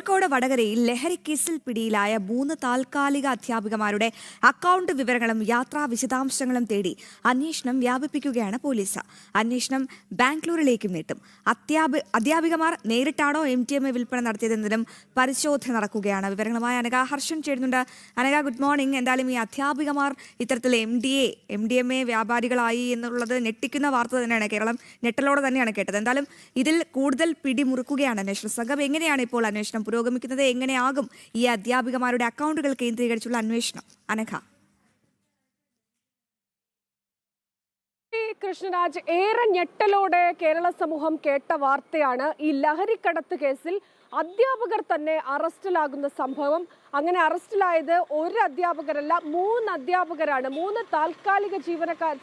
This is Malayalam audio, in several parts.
കോഴിക്കോട് വടകരയിൽ ലഹരിക്കേസിൽ പിടിയിലായ 3 താൽക്കാലിക അധ്യാപികമാരുടെ അക്കൗണ്ട് വിവരങ്ങളും യാത്രാ വിശദാംശങ്ങളും തേടി അന്വേഷണം വ്യാപിപ്പിക്കുകയാണ് പോലീസ്. അന്വേഷണം ബാംഗ്ലൂരിലേക്കും നീട്ടും. അധ്യാപികമാർ നേരിട്ടാണോ MDMA വിൽപ്പന നടത്തിയതെന്നതിലും പരിശോധന നടക്കുകയാണ്. വിവരങ്ങളുമായി അനഘ ഹർഷൻ ചേരുന്നുണ്ട്. Anagha, good morning. എന്തായാലും ഈ അധ്യാപികമാർ ഇത്തരത്തിൽ MDMA വ്യാപാരികളായി എന്നുള്ളത് ഞെട്ടിക്കുന്ന വാർത്ത തന്നെയാണ്. കേരളം ഞെട്ടലോടെ തന്നെയാണ് കേട്ടത്. എന്തായാലും ഇതിൽ കൂടുതൽ പിടിമുറുക്കുകയാണ് അന്വേഷണ സംഘം. എങ്ങനെയാണ് ഇപ്പോൾ അന്വേഷണം പുരോഗമിക്കുന്നത്? എങ്ങനെയാകും ഈ അധ്യാപികമാരുടെ അക്കൗണ്ടുകൾ കേന്ദ്രീകരിച്ചുള്ള അന്വേഷണം? അനഘ. കൃഷ്ണരാജ്, ഏറെ ഞെട്ടലോടെ കേരള സമൂഹം കേട്ട വാർത്തയാണ് ഈ ലഹരിക്കടത്ത് കേസിൽ അധ്യാപകർ തന്നെ അറസ്റ്റിലാകുന്ന സംഭവം. അങ്ങനെ അറസ്റ്റിലായത് ഒരു അധ്യാപകരല്ല, 3 അധ്യാപകരാണ്. 3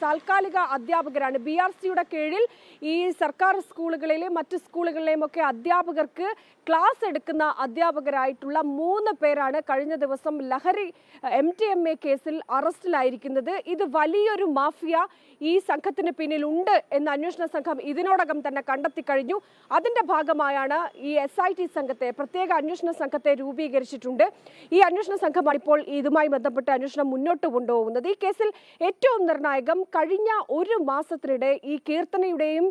താൽക്കാലിക അധ്യാപകരാണ്. BRCയുടെ കീഴിൽ ഈ സർക്കാർ സ്കൂളുകളിലെയും മറ്റ് സ്കൂളുകളിലെയും ഒക്കെ അധ്യാപകർക്ക് ക്ലാസ് എടുക്കുന്ന അധ്യാപകരായിട്ടുള്ള 3 പേരാണ് കഴിഞ്ഞ ദിവസം MDMA കേസിൽ അറസ്റ്റിലായിരിക്കുന്നത്. ഇത് വലിയൊരു മാഫിയ ഈ സംഘത്തിന് പിന്നിലുണ്ട് എന്ന് അന്വേഷണ സംഘം ഇതിനോടകം തന്നെ കണ്ടെത്തി കഴിഞ്ഞു. അതിന്റെ ഭാഗമായാണ് ഈ SIT സംഘത്തെ, പ്രത്യേക അന്വേഷണ സംഘത്തെ രൂപീകരിച്ചിട്ടുണ്ട്. ഈ അന്വേഷണ സംഘമാണ് ഇപ്പോൾ ഇതുമായി ബന്ധപ്പെട്ട് അന്വേഷണം മുന്നോട്ട് കൊണ്ടുപോകുന്നത്. ഈ കേസിൽ ഏറ്റവും നിർണായകം, കഴിഞ്ഞ ഒരു മാസത്തിനിടെ ഈ കീർത്തനയുടെയും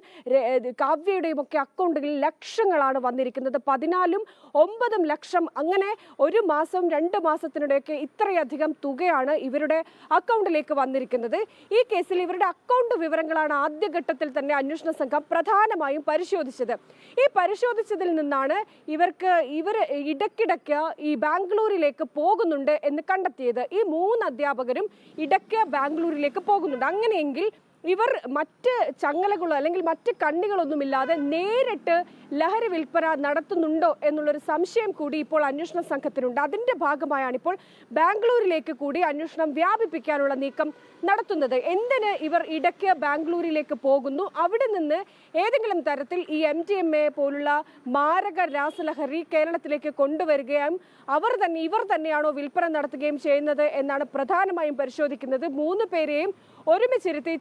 കാവ്യയുടെയും ഒക്കെ അക്കൗണ്ടുകളിൽ ലക്ഷങ്ങളാണ് വന്നിരിക്കുന്നത്. 14ഉം 9ഉം ലക്ഷം. അങ്ങനെ ഒരു മാസം 2 മാസത്തിനിടെയൊക്കെ ഇത്രയധികം തുകയാണ് ഇവരുടെ അക്കൗണ്ടിലേക്ക് വന്നിരിക്കുന്നത്. ഈ കേസിൽ ഇവരുടെ അക്കൗണ്ട് വിവരങ്ങളാണ് ആദ്യഘട്ടത്തിൽ തന്നെ അന്വേഷണ സംഘം പ്രധാനമായും പരിശോധിച്ചത്. ഈ പരിശോധിച്ചതിൽ നിന്നാണ് ഇവർ ഇടയ്ക്കിടയ്ക്ക് ഈ ബാംഗ്ലൂരിലേക്ക് പോകുന്നുണ്ട് എന്ന് കണ്ടെത്തിയത്. ഈ 3 അധ്യാപകരും ഇടയ്ക്ക് ബാംഗ്ലൂരിലേക്ക് പോകുന്നുണ്ട്. അങ്ങനെയെങ്കിൽ ഇവർ മറ്റ് ചങ്ങലകളോ അല്ലെങ്കിൽ മറ്റ് കണ്ണികളൊന്നുമില്ലാതെ നേരിട്ട് ലഹരി വിൽപ്പന നടത്തുന്നുണ്ടോ എന്നുള്ളൊരു സംശയം കൂടി ഇപ്പോൾ അന്വേഷണ സംഘത്തിനുണ്ട്. അതിന്റെ ഭാഗമായാണ് ഇപ്പോൾ ബാംഗ്ലൂരിലേക്ക് കൂടി അന്വേഷണം വ്യാപിപ്പിക്കാനുള്ള നീക്കം നടത്തുന്നത്. എന്തിന് ഇവർ ഇടയ്ക്ക് ബാംഗ്ലൂരിലേക്ക് പോകുന്നു? അവിടെ നിന്ന് ഏതെങ്കിലും തരത്തിൽ ഈ MDMA പോലുള്ള മാരക രാസലഹരി കേരളത്തിലേക്ക് കൊണ്ടുവരികയും ഇവർ തന്നെയാണോ വിൽപ്പന നടത്തുകയും ചെയ്യുന്നത് എന്നാണ് പ്രധാനമായും പരിശോധിക്കുന്നത്. 3 പേരെയും ഒരുമിച്ചിരുത്തി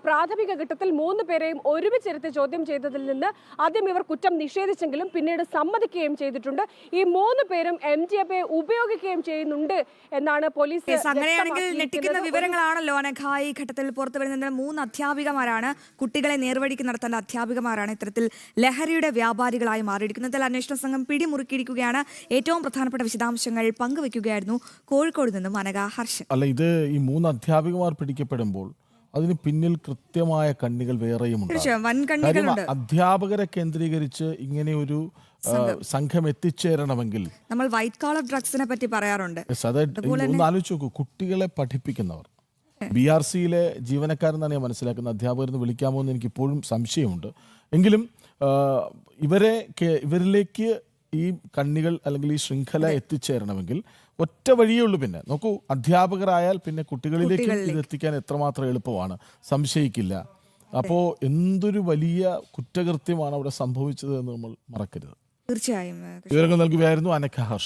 പ്രാഥമിക ഘട്ടത്തിൽ 3 പേരെയും ഒരുമിച്ചിരുത്തി ചോദ്യം ചെയ്തതിൽ നിന്ന് ആദ്യം ഇവർ കുറ്റം നിഷേധിച്ചെങ്കിലും പിന്നീട് സമ്മതിക്കുകയും ചെയ്തിട്ടുണ്ട്. ഈ 3 പേരും MDMA ഉപയോഗിക്കുകയും ചെയ്യുന്നുണ്ട് എന്നാണ് പോലീസ്. അങ്ങനെയാണെങ്കിൽ ഞെട്ടിക്കുന്ന വിവരങ്ങളാണല്ലോ അനഘ ഈ ഘട്ടത്തിൽ പുറത്തു വരുന്നത്. 3 അധ്യാപികമാരാണ്, കുട്ടികളെ നേർവഴിക്ക് നടത്തേണ്ട അധ്യാപികമാരാണ് ഇത്തരത്തിൽ ലഹരിയുടെ വ്യാപാരികളായി മാറിയിരിക്കുന്നത്. അന്വേഷണ സംഘം പിടിമുറുക്കിയിരിക്കുകയാണ്. ഏറ്റവും പ്രധാനപ്പെട്ട വിശദാംശങ്ങൾ പങ്കുവയ്ക്കുകയായിരുന്നു കോഴിക്കോട് നിന്നും അനഘ ഹർഷൻ. അല്ല, ഇത് ഈ 3 അധ്യാപികമാർ പിടിക്കപ്പെടുമ്പോൾ അതിന് പിന്നിൽ കൃത്യമായ കണ്ണികൾ വേറെയുമുണ്ട്. അധ്യാപകരെ കേന്ദ്രീകരിച്ച് ഇങ്ങനെ ഒരു സംഘം എത്തിച്ചേരണമെങ്കിൽ നമ്മൾ വൈറ്റ് കോളർ ഡ്രഗ്സിനെ പറ്റി പറയാറുണ്ട്. ഒന്ന് ആലോചിച്ച് നോക്കൂ, കുട്ടികളെ പഠിപ്പിക്കുന്നവർ BRCയിലെ ജീവനക്കാരെന്നാണ് ഞാൻ മനസ്സിലാക്കുന്നത്. അധ്യാപകരെന്ന് വിളിക്കാമോ എന്ന് എനിക്ക് ഇപ്പോഴും സംശയമുണ്ട്. എങ്കിലും ഇവരിലേക്ക് ഈ കണ്ണികൾ അല്ലെങ്കിൽ ഈ ശൃംഖല എത്തിച്ചേരണമെങ്കിൽ ഒറ്റ വഴിയേ ഉള്ളൂ. പിന്നെ നോക്കൂ, അധ്യാപകരായാൽ പിന്നെ കുട്ടികളിലേക്ക് ഇത് എത്തിക്കാൻ എത്രമാത്രം എളുപ്പമാണ്, സംശയിക്കില്ല. അപ്പോൾ എന്തൊരു വലിയ കുറ്റകൃത്യമാണ് അവിടെ സംഭവിച്ചത് എന്ന് നമ്മൾ മറക്കരുത്. തീർച്ചയായും വിവരങ്ങൾ നൽകുകയായിരുന്നു അനഘ ഹർഷൻ.